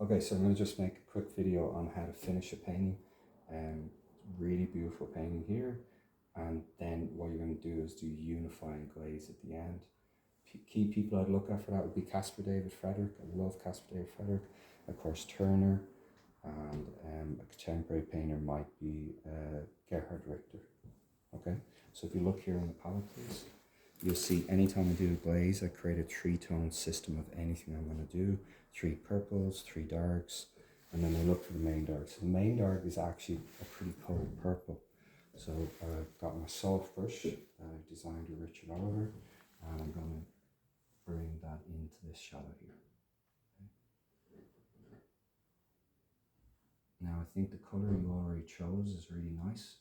Okay, so I'm going to just make a quick video on how to finish a painting. Really beautiful painting here. And then what you're going to do is do unifying glaze at the end. Key people I'd look at for that would be Caspar David Friedrich. I love Caspar David Friedrich. Of course, Turner. And a contemporary painter might be Gerhard Richter. Okay, so if you look here on the palette, please, you'll see anytime I do a glaze, I create a three-tone system of anything I'm going to do. 3 purples, 3 darks, and then I look for the main dark. So the main dark is actually a pretty cold purple. So I've got my soft brush that I designed with Richard Oliver, and I'm going to bring that into this shadow here. Okay. Now I think the colour you already chose is really nice,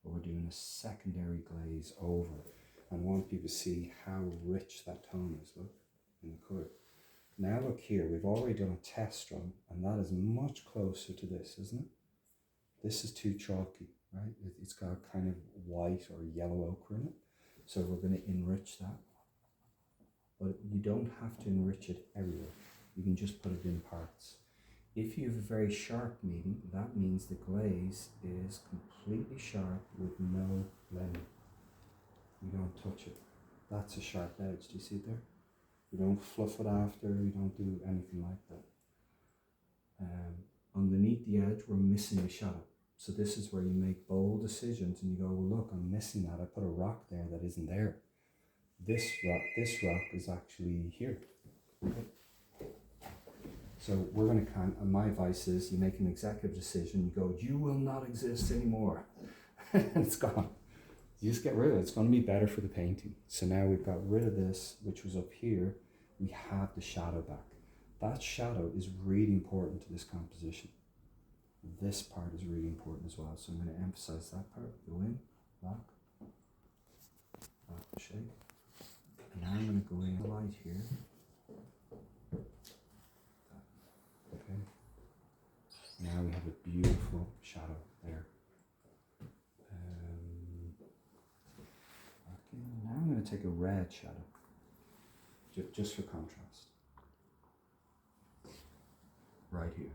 but we're doing a secondary glaze over. And I want people to see how rich that tone is, look, in the colour. Now look here, we've already done a test run, and that is much closer to this, isn't it? This is too chalky, right? It's got kind of white or yellow ochre in it. So we're going to enrich that. But you don't have to enrich it everywhere. You can just put it in parts. If you have a very sharp medium, that means the glaze is completely sharp with no blending. You don't touch it. That's a sharp edge. Do you see it there? You don't fluff it after, you don't do anything like that. Underneath the edge, we're missing a shadow. So this is where you make bold decisions and you go, well, look, I'm missing that. I put a rock there that isn't there. This rock is actually here. Okay. So we're going to and my advice is you make an executive decision, you go, you will not exist anymore. And it's gone. You just get rid of it. It's going to be better for the painting. So now we've got rid of this, which was up here. We have the shadow back. That shadow is really important to this composition. This part is really important as well. So I'm going to emphasize that part. Go in, lock, shake. And now I'm going to go in light here. Okay. Now we have a beautiful shadow there. Now I'm going to take a red shadow, just for contrast, right here.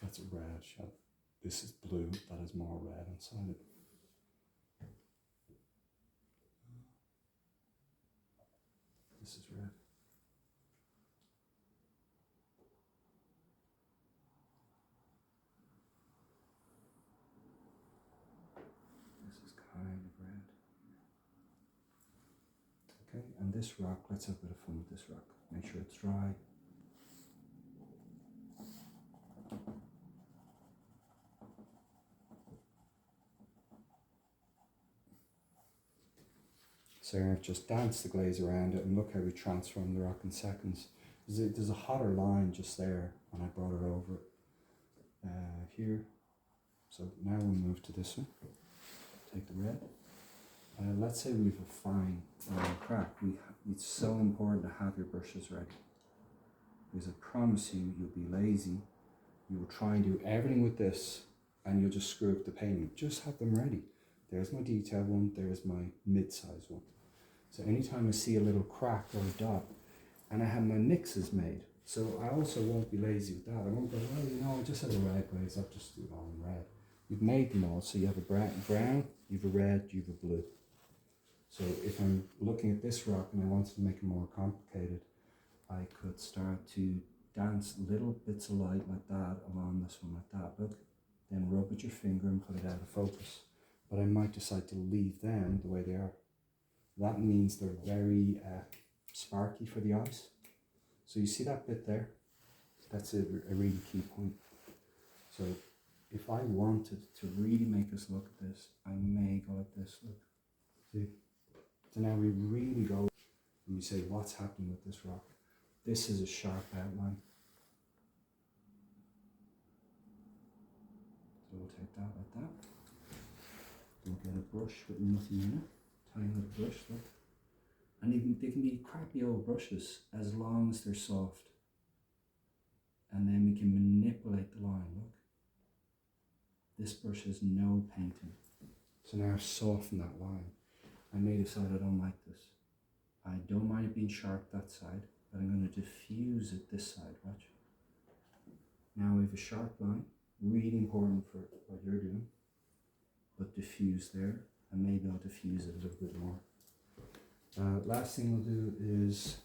That's a red shadow. This is blue, that is more red inside it. This is red. This is kind of red. Okay, and this rock, let's have a bit of fun with this rock. Make sure it's dry. So just dance the glaze around it and look how we transform the rock in seconds. There's a hotter line just there and I brought it over here. So now we'll move to this one. Take the red. Let's say we've a fine crack. It's so important to have your brushes ready. Because I promise you, you'll be lazy. You will try and do everything with this and you'll just screw up the painting. Just have them ready. There's my detail one, there's my mid-size one. So anytime I see a little crack or a dot, and I have my mixes made, so I also won't be lazy with that. I won't go, well, you know, I just have a red glaze, I'll just do it all in red. You've made them all, so you have a brown, you have a red, you have a blue. So if I'm looking at this rock and I wanted to make it more complicated, I could start to dance little bits of light like that along this one like that, look. Then rub with your finger and put it out of focus. But I might decide to leave them the way they are. That means they're very sparky for the eyes. So you see that bit there? That's a really key point. So if I wanted to really make us look at this, I may go like this, look. See? So now we really go and we say, what's happening with this rock? This is a sharp outline. So we'll take that like that. We'll get a brush with nothing in it. Tiny little brush, look. And they can be crappy old brushes as long as they're soft. And then we can manipulate the line, look. This brush has no painting. So now I've softened that line. I may decide I don't like this. I don't mind it being sharp that side, but I'm going to diffuse it this side, watch. Now we have a sharp line, really important for what you're doing, but diffuse there, and maybe I'll diffuse it a little bit more. Last thing we'll do is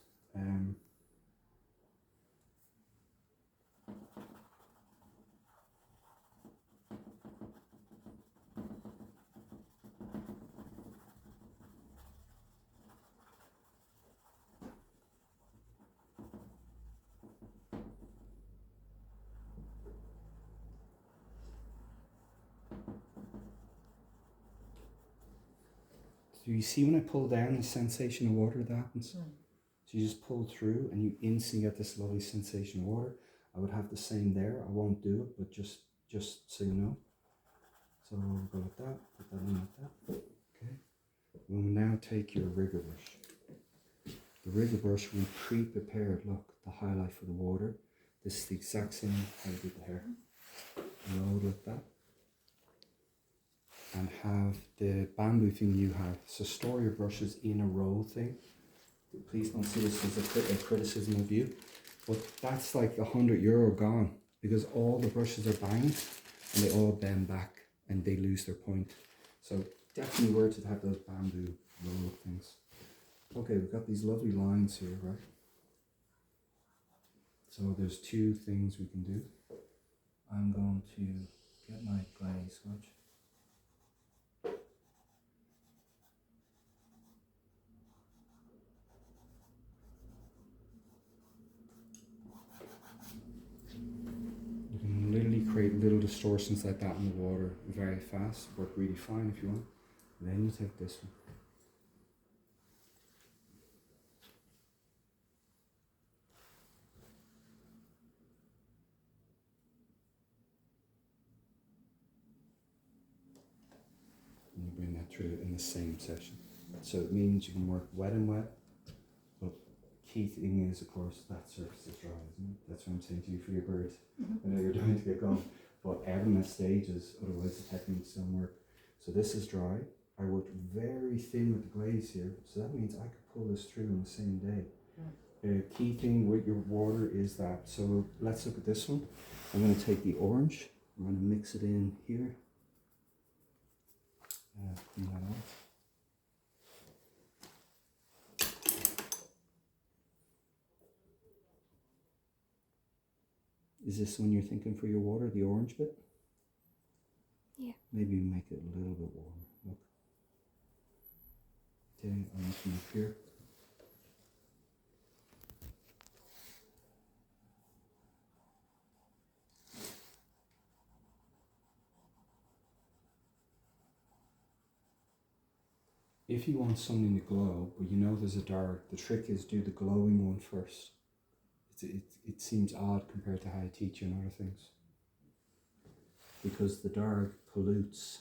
do you see when I pull down the sensation of water that happens? So you just pull through and you instantly get this lovely sensation of water. I would have the same there. I won't do it, but just so you know. So we'll go like that, put that in like that. Okay. We'll now take your rigger brush. The rigger brush we pre-prepared, look, the highlight for the water. This is the exact same how you did the hair. Load like that. And have the bamboo thing you have. So store your brushes in a row thing. Please don't see this as a criticism of you, but that's like €100 gone because all the brushes are banged and they all bend back and they lose their point. So definitely worth it to have those bamboo roll things. Okay, we've got these lovely lines here, right? So there's two things we can do. I'm going to get my glaze swatch. Literally create little distortions like that in the water very fast, work really fine if you want. And then you take this one. And you bring that through in the same session. So it means you can work wet and wet, but key thing is, of course, that surface is dry, isn't it? That's what I'm saying to you for your birds. I know you're dying to get going, but everyone at stages, otherwise the techniques don't work. So this is dry. I worked very thin with the glaze here, so that means I could pull this through in the same day. The key thing with your water is that, so let's look at this one. I'm going to take the orange, I'm going to mix it in here. Clean that off. Is this one you're thinking for your water, the orange bit? Yeah. Maybe make it a little bit warmer. Look. Okay, I'm looking up here. If you want something to glow, but you know there's a dark, the trick is do the glowing one first. It seems odd compared to how I teach you and other things. Because the dark pollutes